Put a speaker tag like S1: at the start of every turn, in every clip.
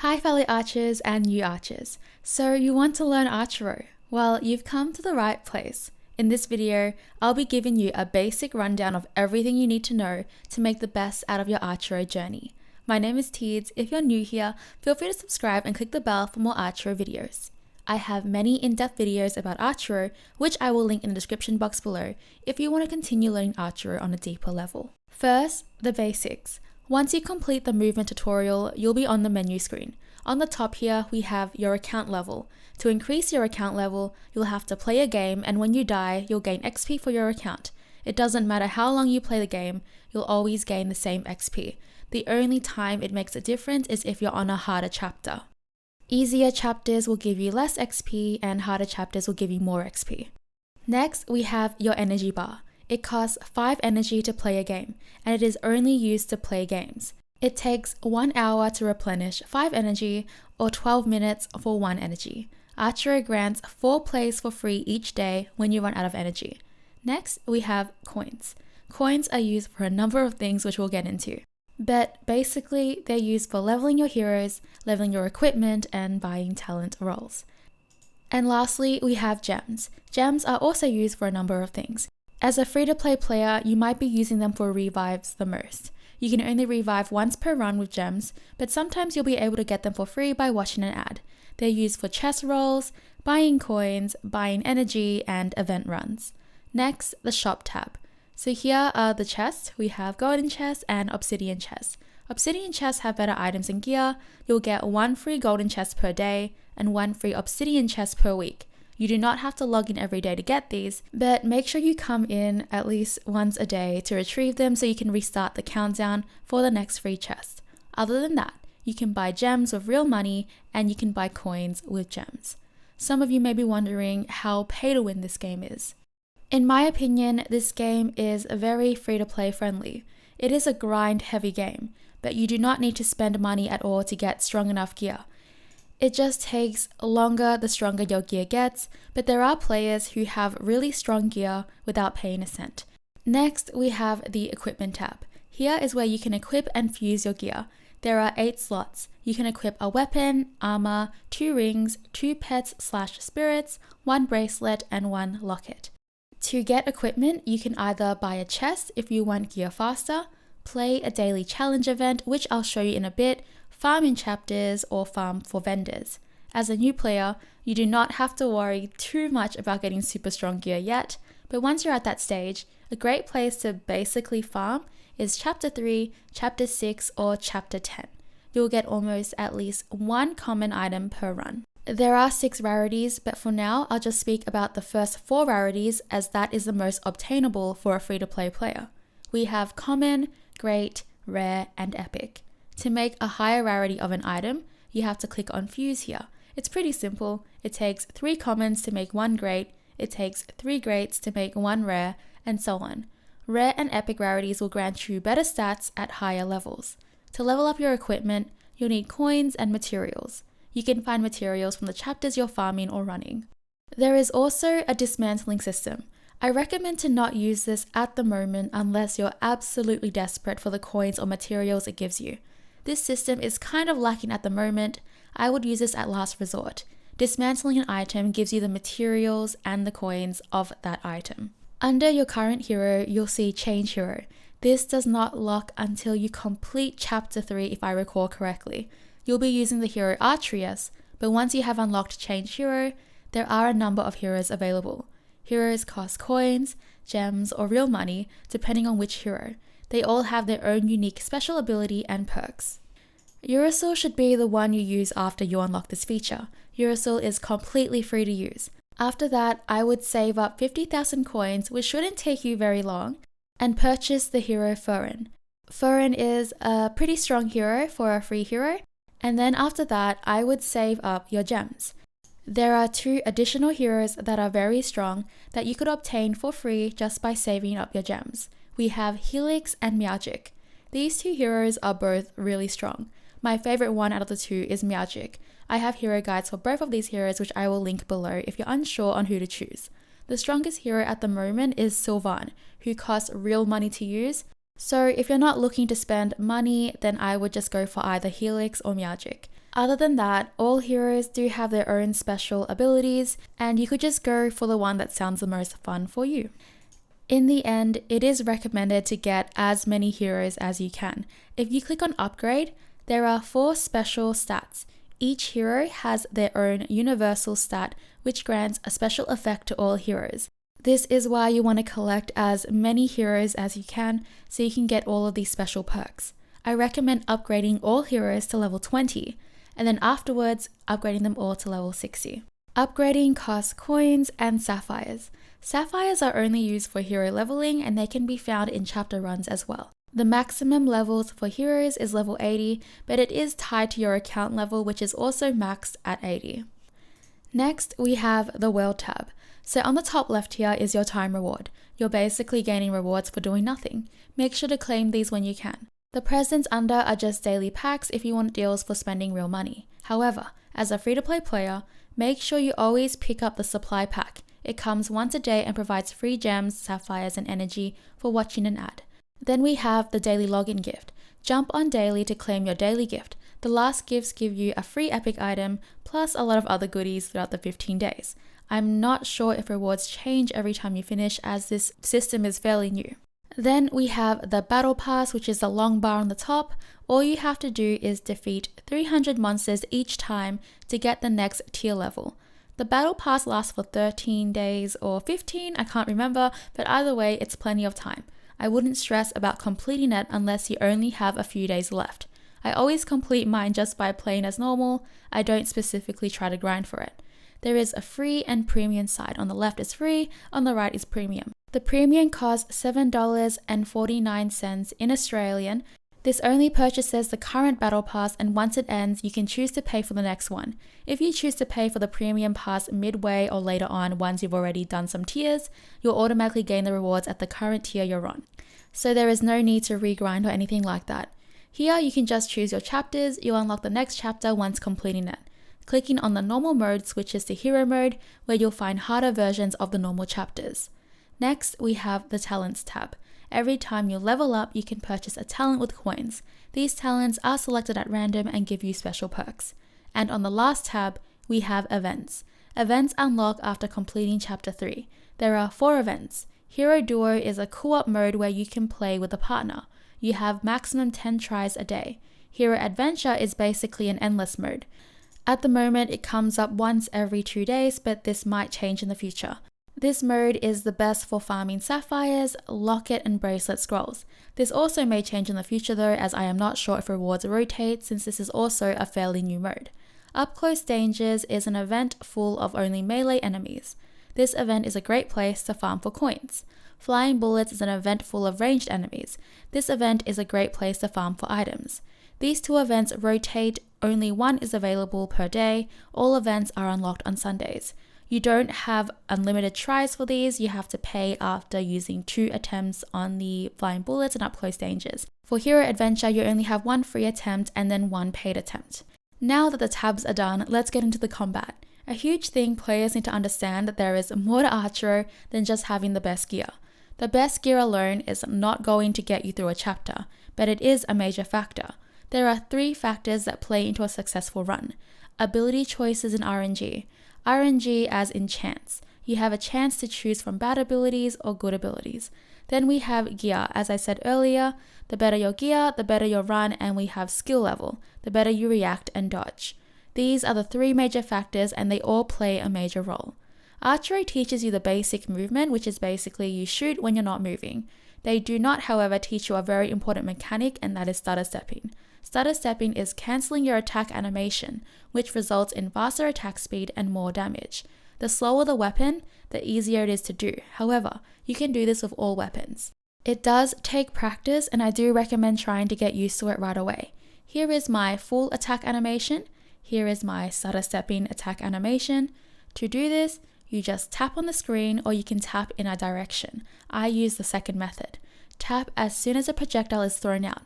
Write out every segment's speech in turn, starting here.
S1: Hi fellow archers and new archers. So you want to learn Archero? Well, you've come to the right place. In this video, I'll be giving you a basic rundown of everything you need to know to make the best out of your Archero journey. My name is Teeds. If you're new here, feel free to subscribe and click the bell for more Archero videos. I have many in-depth videos about Archero, which I will link in the description box below if you want to continue learning Archero on a deeper level. First, the basics. Once you complete the movement tutorial, you'll be on the menu screen. On the top here, we have your account level. To increase your account level, you'll have to play a game, and when you die, you'll gain XP for your account. It doesn't matter how long you play the game, you'll always gain the same XP. The only time it makes a difference is if you're on a harder chapter. Easier chapters will give you less XP, and harder chapters will give you more XP. Next, we have your energy bar. It costs 5 energy to play a game, and it is only used to play games. It takes 1 hour to replenish 5 energy or 12 minutes for 1 energy. Archero grants 4 plays for free each day when you run out of energy. Next, we have coins. Coins are used for a number of things which we'll get into. But basically, they're used for leveling your heroes, leveling your equipment, and buying talent rolls. And lastly, we have gems. Gems are also used for a number of things. As a free-to-play player, you might be using them for revives the most. You can only revive once per run with gems, but sometimes you'll be able to get them for free by watching an ad. They're used for chest rolls, buying coins, buying energy, and event runs. Next, the shop tab. So here are the chests. We have golden chests and obsidian chests. Obsidian chests have better items and gear. You'll get 1 free golden chest per day and 1 free obsidian chest per week. You do not have to log in every day to get these, but make sure you come in at least once a day to retrieve them so you can restart the countdown for the next free chest. Other than that, you can buy gems with real money and you can buy coins with gems. Some of you may be wondering how pay to win this game is. In my opinion, this game is very free-to-play friendly. It is a grind-heavy game, but you do not need to spend money at all to get strong enough gear. It just takes longer the stronger your gear gets, but there are players who have really strong gear without paying a cent. Next, we have the equipment tab. Here is where you can equip and fuse your gear. There are 8 slots. You can equip a weapon, armor, 2 rings, 2 pets/spirits, 1 bracelet, and 1 locket. To get equipment, you can either buy a chest if you want gear faster, play a daily challenge event, which I'll show you in a bit, farm in chapters, or farm for vendors. As a new player, you do not have to worry too much about getting super strong gear yet, but once you're at that stage, a great place to basically farm is chapter 3, chapter 6, or chapter 10. You'll get almost at least 1 common item per run. There are 6 rarities, but for now, I'll just speak about the first 4 rarities as that is the most obtainable for a free-to-play player. We have common, great, rare, and epic. To make a higher rarity of an item, you have to click on fuse here. It's pretty simple. It takes 3 commons to make 1 great, it takes 3 greats to make 1 rare, and so on. Rare and epic rarities will grant you better stats at higher levels. To level up your equipment, you'll need coins and materials. You can find materials from the chapters you're farming or running. There is also a dismantling system. I recommend to not use this at the moment unless you're absolutely desperate for the coins or materials it gives you. This system is kind of lacking at the moment. I would use this at last resort. Dismantling an item gives you the materials and the coins of that item. Under your current hero, you'll see Change Hero. This does not lock until you complete chapter 3 if I recall correctly. You'll be using the hero Archero, but once you have unlocked Change Hero, there are a number of heroes available. Heroes cost coins, gems, or real money, depending on which hero. They all have their own unique special ability and perks. Uracil should be the one you use after you unlock this feature. Uracil is completely free to use. After that, I would save up 50,000 coins, which shouldn't take you very long, and purchase the hero Furin. Furin is a pretty strong hero for a free hero, and then after that, I would save up your gems. There are 2 additional heroes that are very strong that you could obtain for free just by saving up your gems. We have Helix and Meowgic. These 2 heroes are both really strong. My favorite one out of the 2 is Meowgic. I have hero guides for both of these heroes which I will link below if you're unsure on who to choose. The strongest hero at the moment is Sylvan, who costs real money to use, So if you're not looking to spend money, then I would just go for either Helix or Meowgic. Other than that, all heroes do have their own special abilities, and you could just go for the one that sounds the most fun for you. In the end, it is recommended to get as many heroes as you can. If you click on upgrade, there are 4 special stats. Each hero has their own universal stat, which grants a special effect to all heroes. This is why you want to collect as many heroes as you can so you can get all of these special perks. I recommend upgrading all heroes to level 20, and then afterwards upgrading them all to level 60. Upgrading costs coins and sapphires. Sapphires are only used for hero leveling, and they can be found in chapter runs as well. The maximum levels for heroes is level 80, but it is tied to your account level, which is also maxed at 80. Next, we have the world tab. So on the top left here is your time reward. You're basically gaining rewards for doing nothing. Make sure to claim these when you can. The presents under are just daily packs if you want deals for spending real money. However, as a free-to-play player, make sure you always pick up the supply pack. It comes once a day and provides free gems, sapphires, and energy for watching an ad. Then we have the daily login gift. Jump on daily to claim your daily gift. The last gifts give you a free epic item, plus a lot of other goodies throughout the 15 days. I'm not sure if rewards change every time you finish, as this system is fairly new. Then we have the battle pass, which is the long bar on the top. All you have to do is defeat 300 monsters each time to get the next tier level. The battle pass lasts for 13 days or 15, I can't remember, but either way, it's plenty of time. I wouldn't stress about completing it unless you only have a few days left. I always complete mine just by playing as normal. I don't specifically try to grind for it. There is a free and premium side. On the left is free, on the right is premium. The premium costs $7.49 in Australian. This only purchases the current battle pass, and once it ends, you can choose to pay for the next one. If you choose to pay for the premium pass midway or later on, once you've already done some tiers, you'll automatically gain the rewards at the current tier you're on. So there is no need to regrind or anything like that. Here you can just choose your chapters. You'll unlock the next chapter once completing it. Clicking on the normal mode switches to hero mode, where you'll find harder versions of the normal chapters. Next, we have the talents tab. Every time you level up, you can purchase a talent with coins. These talents are selected at random and give you special perks. And on the last tab, we have events. Events unlock after completing chapter 3. There are 4 events. Hero Duo is a co-op mode where you can play with a partner. You have maximum 10 tries a day. Hero Adventure is basically an endless mode. At the moment, it comes up once every 2 days, but this might change in the future. This mode is the best for farming sapphires, locket, and bracelet scrolls. This also may change in the future though, as I am not sure if rewards rotate, since this is also a fairly new mode. Up Close Dangers is an event full of only melee enemies. This event is a great place to farm for coins. Flying Bullets is an event full of ranged enemies. This event is a great place to farm for items. These 2 events rotate, only one is available per day. All events are unlocked on Sundays. You don't have unlimited tries for these. You have to pay after using 2 attempts on the Flying Bullets and Up Close Dangers. For Hero Adventure, you only have 1 free attempt and then 1 paid attempt. Now that the tabs are done, let's get into the combat. A huge thing players need to understand that there is more to Archero than just having the best gear. The best gear alone is not going to get you through a chapter, but it is a major factor. There are 3 factors that play into a successful run: ability choices and RNG. RNG as in chance. You have a chance to choose from bad abilities or good abilities. Then we have gear. As I said earlier, the better your gear, the better your run, and we have skill level, the better you react and dodge. These are the 3 major factors, and they all play a major role. Archery teaches you the basic movement, which is basically you shoot when you're not moving. They do not, however, teach you a very important mechanic, and that is stutter stepping. Stutter stepping is cancelling your attack animation, which results in faster attack speed and more damage. The slower the weapon, the easier it is to do. However, you can do this with all weapons. It does take practice, and I do recommend trying to get used to it right away. Here is my full attack animation. Here is my stutter stepping attack animation. To do this, you just tap on the screen, or you can tap in a direction. I use the second method. Tap as soon as a projectile is thrown out.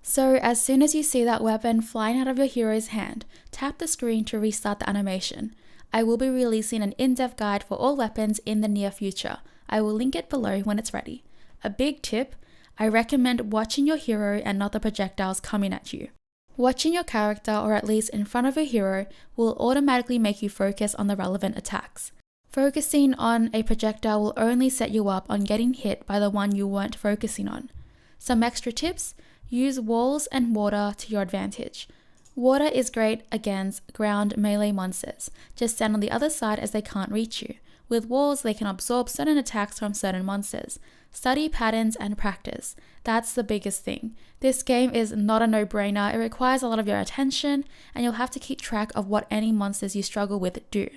S1: So as soon as you see that weapon flying out of your hero's hand, tap the screen to restart the animation. I will be releasing an in-depth guide for all weapons in the near future. I will link it below when it's ready. A big tip, I recommend watching your hero and not the projectiles coming at you. Watching your character, or at least in front of a hero, will automatically make you focus on the relevant attacks. Focusing on a projectile will only set you up on getting hit by the one you weren't focusing on. Some extra tips: use walls and water to your advantage. Water is great against ground melee monsters. Just stand on the other side as they can't reach you. With walls, they can absorb certain attacks from certain monsters. Study patterns and practice. That's the biggest thing. This game is not a no-brainer. It requires a lot of your attention, and you'll have to keep track of what any monsters you struggle with do.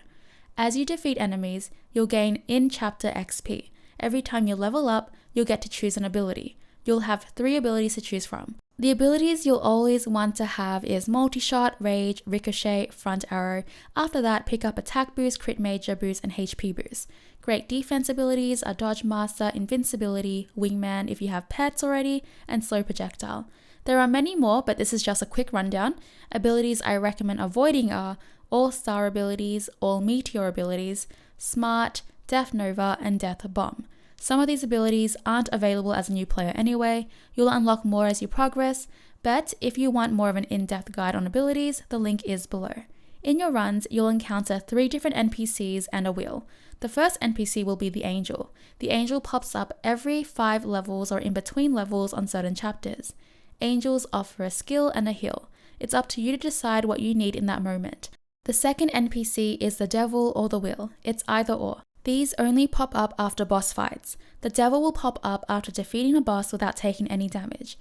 S1: As you defeat enemies, you'll gain in-chapter XP. Every time you level up, you'll get to choose an ability. You'll have 3 abilities to choose from. The abilities you'll always want to have is multi-shot, rage, ricochet, front arrow. After that, pick up attack boost, crit major boost, and HP boost. Great defense abilities are dodge master, invincibility, wingman if you have pets already, and slow projectile. There are many more, but this is just a quick rundown. Abilities I recommend avoiding are all-star abilities, all meteor abilities, smart, death nova, and death bomb. Some of these abilities aren't available as a new player anyway. You'll unlock more as you progress, but if you want more of an in-depth guide on abilities, the link is below. In your runs, you'll encounter 3 different NPCs and a wheel. The first NPC will be the Angel. The Angel pops up every 5 levels or in between levels on certain chapters. Angels offer a skill and a heal. It's up to you to decide what you need in that moment. The second NPC is the Devil or the Wheel. It's either or. These only pop up after boss fights. The Devil will pop up after defeating a boss without taking any damage.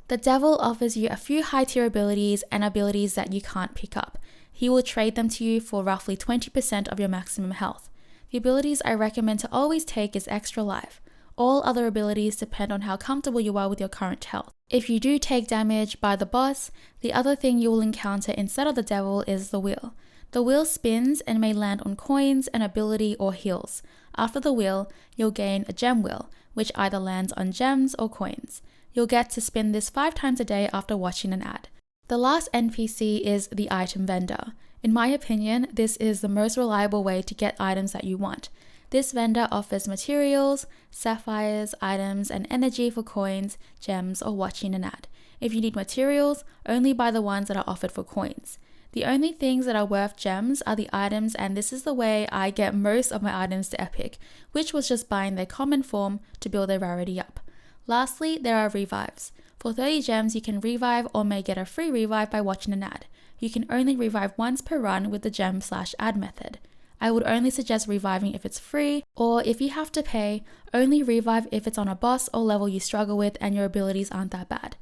S1: The Devil offers you a few high-tier abilities and abilities that you can't pick up. He will trade them to you for roughly 20% of your maximum health. The abilities I recommend to always take is Extra Life. All other abilities depend on how comfortable you are with your current health. If you do take damage by the boss, the other thing you will encounter instead of the Devil is the Wheel. The wheel spins and may land on coins, an ability, or heals. After the wheel, you'll gain a gem wheel, which either lands on gems or coins. You'll get to spin this 5 times a day after watching an ad. The last NPC is the item vendor. In my opinion, this is the most reliable way to get items that you want. This vendor offers materials, sapphires, items, and energy for coins, gems, or watching an ad. If you need materials, only buy the ones that are offered for coins. The only things that are worth gems are the items, and this is the way I get most of my items to Epic, which was just buying their common form to build their rarity up. Lastly, there are revives. For 30 gems, you can revive or may get a free revive by watching an ad. You can only revive once per run with the gem/ad method. I would only suggest reviving if it's free, or if you have to pay, only revive if it's on a boss or level you struggle with and your abilities aren't that bad.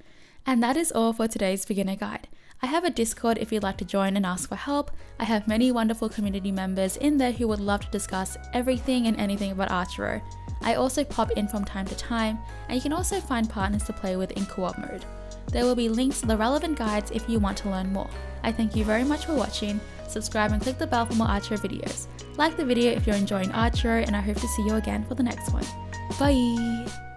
S1: And that is all for today's beginner guide. I have a Discord if you'd like to join and ask for help. I have many wonderful community members in there who would love to discuss everything and anything about Archero. I also pop in from time to time, and you can also find partners to play with in co-op mode. There will be links to the relevant guides if you want to learn more. I thank you very much for watching. Subscribe and click the bell for more Archero videos. Like the video if you're enjoying Archero, and I hope to see you again for the next one. Bye!